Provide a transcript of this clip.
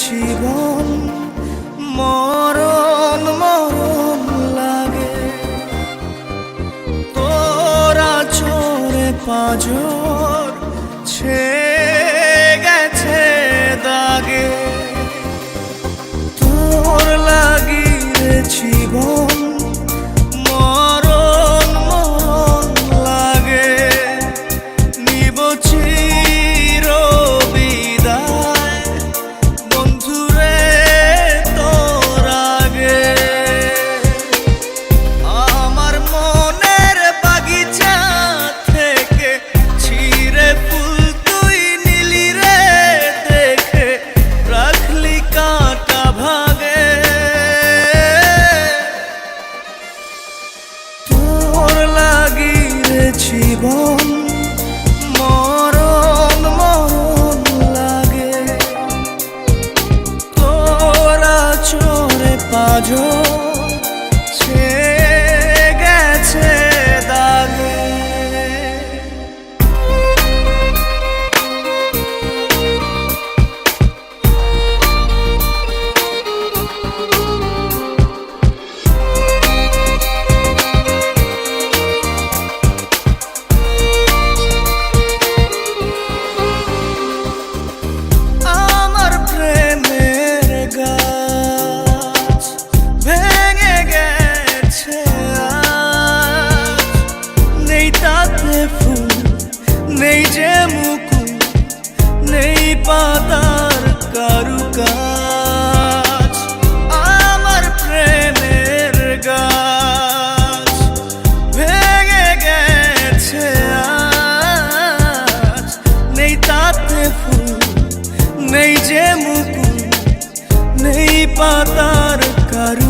জীবন মরণ মরণ লাগে। তোরা চোরে পাঁজর ছেয়ে গেছে দাগে। তোর লাগি রে জীবন মরণ মরণ লাগে। নিব চির বিদায় বন্ধুরে তোর আগে। আমার মনের বাগিচা থেকে ছিঁড়ে ফুল তুই নিলি রে দেখে, রাখলি কাঁটা ভাগে। তোর লাগি রে জীবন মরণ মরণ লাগে। তোরা চোরে পাঁজর ছেয়ে গেছে দাগে। আমার প্রেমের গাছ ভেঙে গেছে আজ, নেই তাতে ফুল নেই যে মুকুল, নেই পাতার কারুকাজ। আমার প্রেমের গাছ ভেঙে গেছে আজ, নেই তাতে ফুল নেই যে মুকুল, নেই পাতার কারু